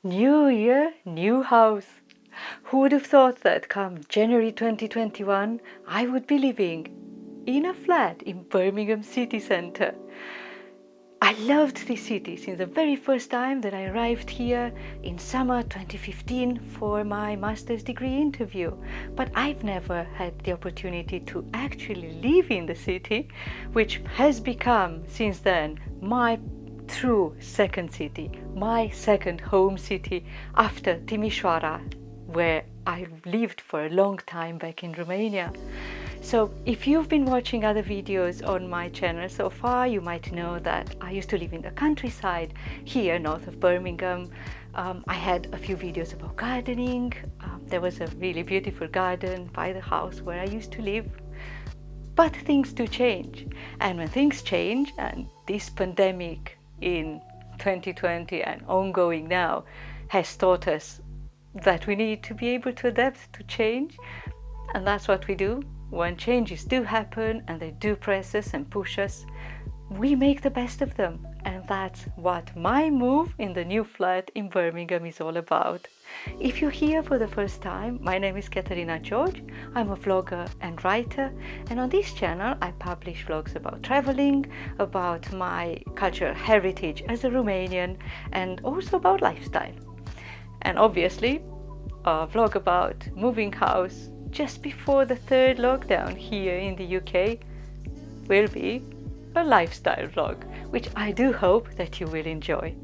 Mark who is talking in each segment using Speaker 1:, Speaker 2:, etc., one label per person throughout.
Speaker 1: New year, new house. Who would have thought that come January 2021 I would be living in a flat in Birmingham city centre? I loved this city since the very first time that I arrived here in summer 2015 for my master's degree interview. But I've never had the opportunity to actually live in the city, which has become since then my true second city, my second home city after Timișoara, where I lived for a long time back in Romania. So if you've been watching other videos on my channel so far, you might know that I used to live in the countryside here north of Birmingham. I had a few videos about gardening. There was a really beautiful garden by the house where I used to live. But things do change. And when things change, and this pandemic in 2020 and ongoing now has taught us that we need to be able to adapt to change, and that's what we do. When changes do happen and they do press us and push us, we make the best of them. And that's what my move in the new flat in Birmingham is all about. If you're here for the first time, my name is Katarina George. I'm a vlogger and writer, and on this channel I publish vlogs about traveling, about my cultural heritage as a Romanian, and also about lifestyle. And obviously a vlog about moving house just before the third lockdown here in the UK will be a lifestyle vlog, which I do hope that you will enjoy.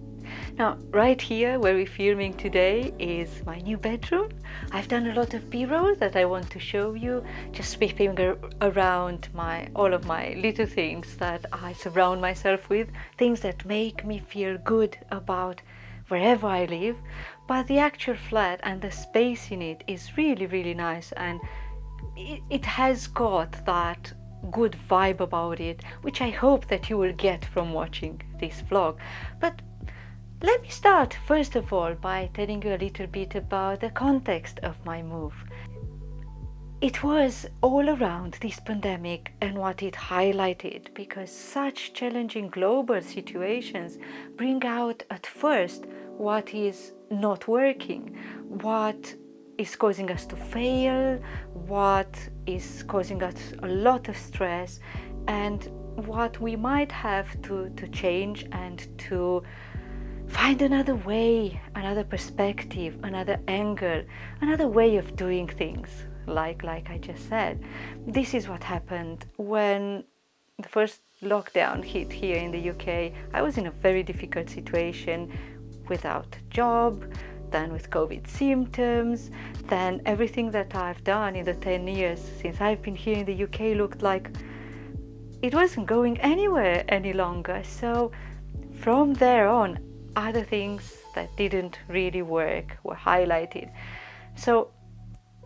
Speaker 1: Now, right here where we're filming today is my new bedroom. I've done a lot of b-roll that I want to show you, just sweeping around all of my little things that I surround myself with, things that make me feel good about wherever I live. But the actual flat and the space in it is really, really nice, and it has got that good vibe about it, which I hope that you will get from watching this vlog. But let me start first of all by telling you a little bit about the context of my move. It was all around this pandemic and what it highlighted, because such challenging global situations bring out at first what is not working, what is causing us to fail, what is causing us a lot of stress, and what we might have to change and to find another way, another perspective, another angle, another way of doing things. Like I just said, this is what happened when the first lockdown hit here in the UK. I was in a very difficult situation, without a job, then with COVID symptoms, then everything that I've done in the 10 years since I've been here in the UK looked like it wasn't going anywhere any longer. So from there on, other things that didn't really work were highlighted. So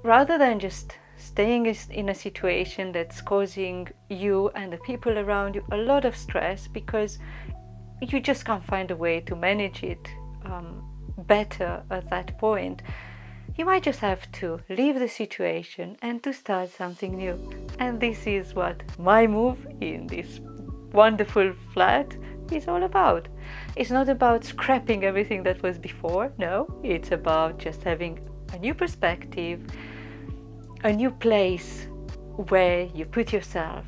Speaker 1: rather than just staying in a situation that's causing you and the people around you a lot of stress because you just can't find a way to manage it better at that point, you might just have to leave the situation and to start something new. And this is what my move in this wonderful flat is all about. It's not about scrapping everything that was before, no, it's about just having a new perspective, a new place where you put yourself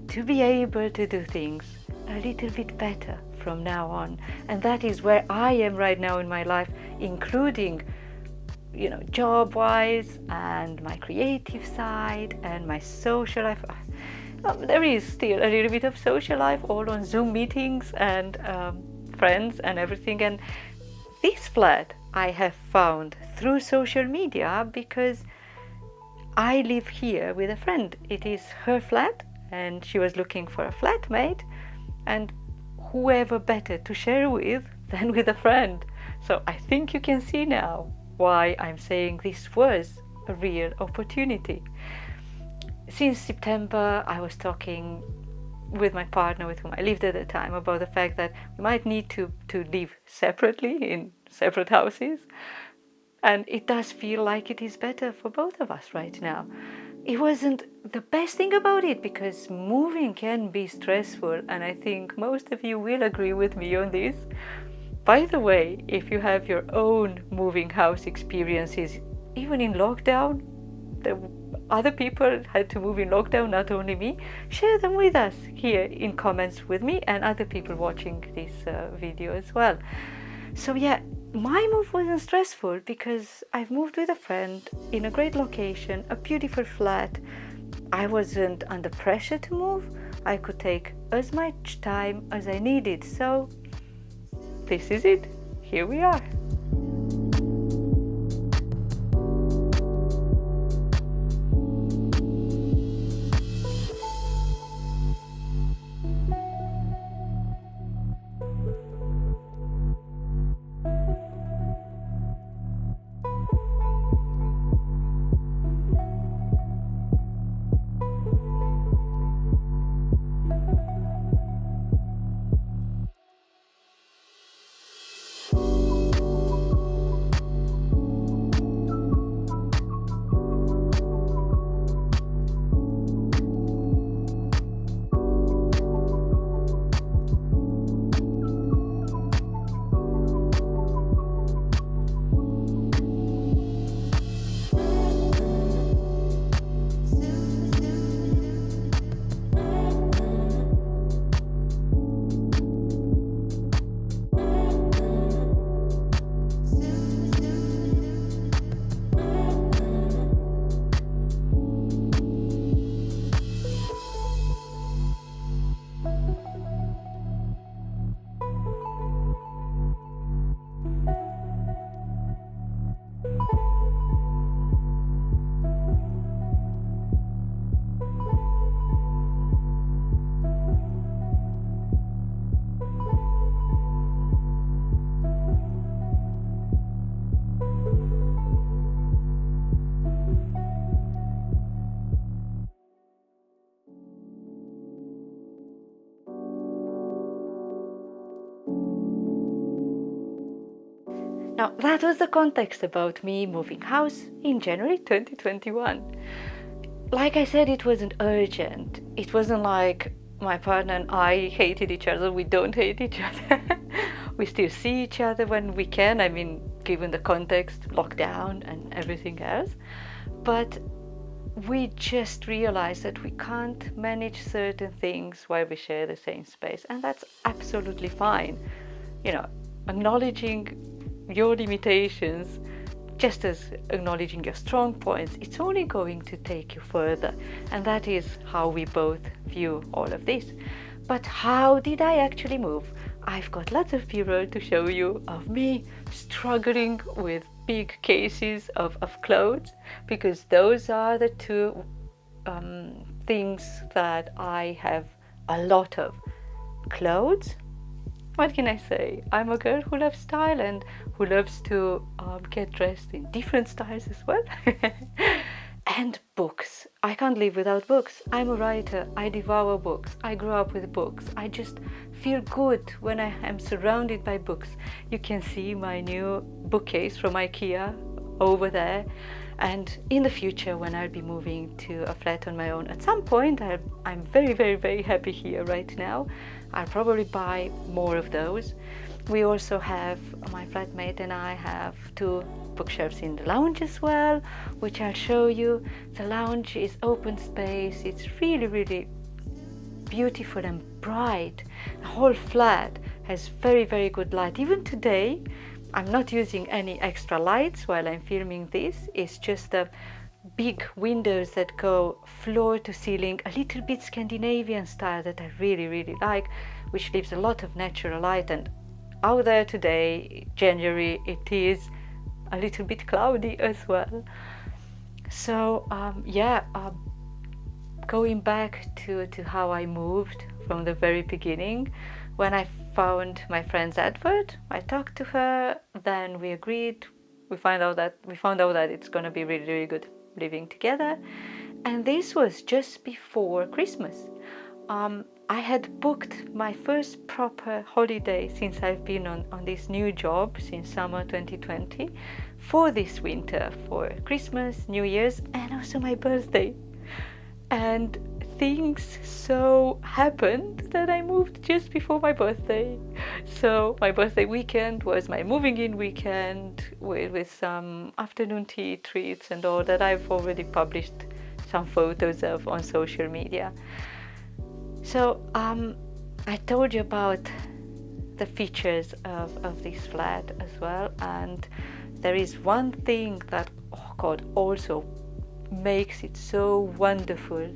Speaker 1: to be able to do things a little bit better from now on. And that is where I am right now in my life, including, job-wise and my creative side and my social life. There is still a little bit of social life, all on Zoom meetings and friends and everything. And this flat I have found through social media because I live here with a friend. It is her flat and she was looking for a flatmate, and whoever better to share with than with a friend. So I think you can see now why I'm saying this was a real opportunity. Since September, I was talking with my partner with whom I lived at the time about the fact that we might need to live separately in separate houses. And it does feel like it is better for both of us right now. It wasn't the best thing about it because moving can be stressful, and I think most of you will agree with me on this. By the way, if you have your own moving house experiences, even in lockdown, the other people had to move in lockdown, not only me, share them with us here in comments with me and other people watching this video as well. So yeah, my move wasn't stressful because I've moved with a friend in a great location, a beautiful flat. I wasn't under pressure to move. I could take as much time as I needed. So this is it. Here we are. Now, that was the context about me moving house in January 2021. Like I said, it wasn't urgent. It wasn't like my partner and I hated each other. We don't hate each other. We still see each other when we can. I mean, given the context, lockdown and everything else. But we just realized that we can't manage certain things while we share the same space. And that's absolutely fine. You know, acknowledging your limitations, just as acknowledging your strong points, it's only going to take you further. And that is how we both view all of this. But how did I actually move? I've got lots of B-roll to show you of me struggling with big cases of clothes, because those are the two things that I have a lot of. Clothes. What can I say? I'm a girl who loves style and who loves to get dressed in different styles as well. And books. I can't live without books. I'm a writer. I devour books. I grew up with books. I just feel good when I am surrounded by books. You can see my new bookcase from IKEA over there. And in the future, when I'll be moving to a flat on my own, at some point, I'm very, very, very happy here right now. I'll probably buy more of those. We also have, my flatmate and I have 2 bookshelves in the lounge as well, which I'll show you. The lounge is open space. It's really, really beautiful and bright. The whole flat has very, very good light. Even today, I'm not using any extra lights while I'm filming this. It's just the big windows that go floor to ceiling, a little bit Scandinavian style that I really, really like, which leaves a lot of natural light. And out there today, January, it is a little bit cloudy as well. So going back to how I moved from the very beginning, when I found my friend's advert, I talked to her, then we agreed, we found out that it's going to be really, really good living together. And this was just before Christmas. I had booked my first proper holiday since I've been on this new job since summer 2020 for this winter, for Christmas, New Year's, and also my birthday. And things so happened that I moved just before my birthday. So my birthday weekend was my moving in weekend with some afternoon tea treats and all that I've already published some photos of on social media. So I told you about the features of this flat as well, and there is one thing that, oh God, also makes it so wonderful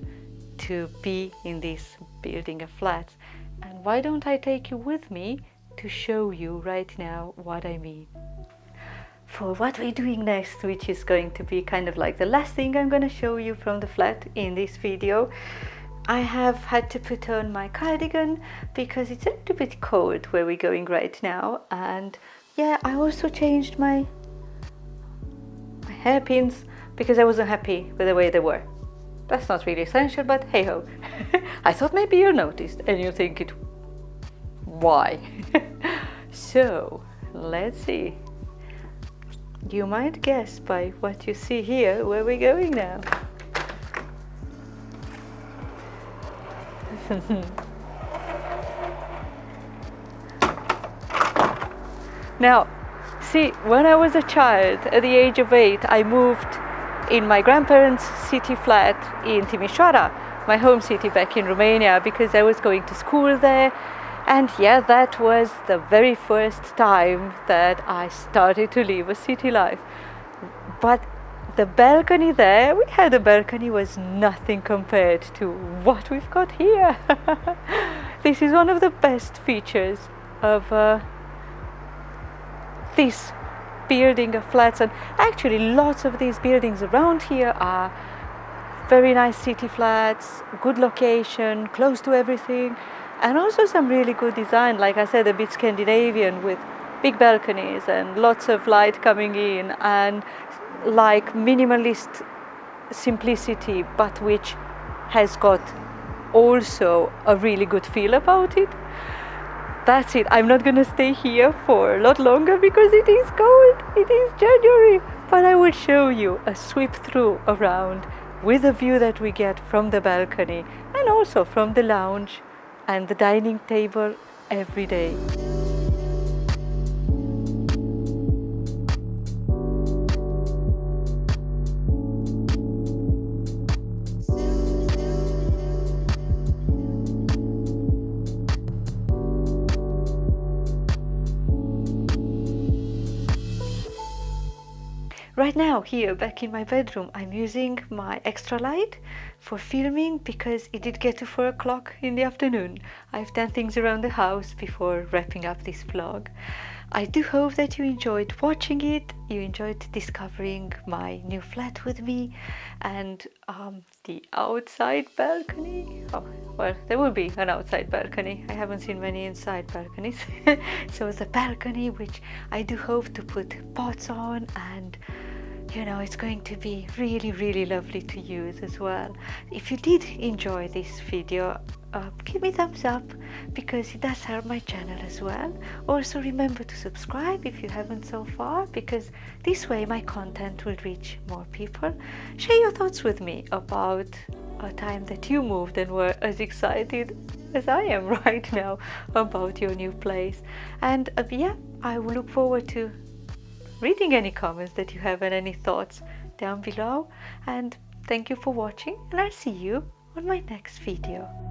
Speaker 1: to be in this building of flats. And why don't I take you with me to show you right now what I mean. For what we're doing next, which is going to be kind of like the last thing I'm going to show you from the flat in this video, I have had to put on my cardigan because it's a little bit cold where we're going right now. And yeah, I also changed my hairpins because I wasn't happy with the way they were. That's not really essential, but hey ho. I thought maybe you noticed and you think it, why? So let's see. You might guess by what you see here where we're going now. Now, see, when I was a child, at the age of 8, I moved in my grandparents' city flat in Timișoara, my home city back in Romania, because I was going to school there. And yeah, that was the very first time that I started to live a city life. But the balcony there, we had a balcony, was nothing compared to what we've got here. This is one of the best features of this building of flats, and actually lots of these buildings around here are very nice city flats, good location, close to everything, and also some really good design, like I said, a bit Scandinavian with big balconies and lots of light coming in, and like minimalist simplicity, but which has got also a really good feel about it. That's it. I'm not gonna stay here for a lot longer because it is cold. It is January. But I will show you a sweep through around with a view that we get from the balcony and also from the lounge and the dining table every day. Right now, here back in my bedroom, I'm using my extra light for filming because it did get to 4 o'clock in the afternoon. I've done things around the house before wrapping up this vlog. I do hope that you enjoyed watching it, you enjoyed discovering my new flat with me, and the outside balcony. Oh, well, there will be an outside balcony. I haven't seen many inside balconies. So the balcony, which I do hope to put pots on, and you know, it's going to be really, really lovely to use as well. If you did enjoy this video, give me a thumbs up because it does help my channel as well. Also remember to subscribe if you haven't so far, because this way my content will reach more people. Share your thoughts with me about a time that you moved and were as excited as I am right now about your new place. And yeah, I will look forward to reading any comments that you have and any thoughts down below. And thank you for watching, and I'll see you on my next video.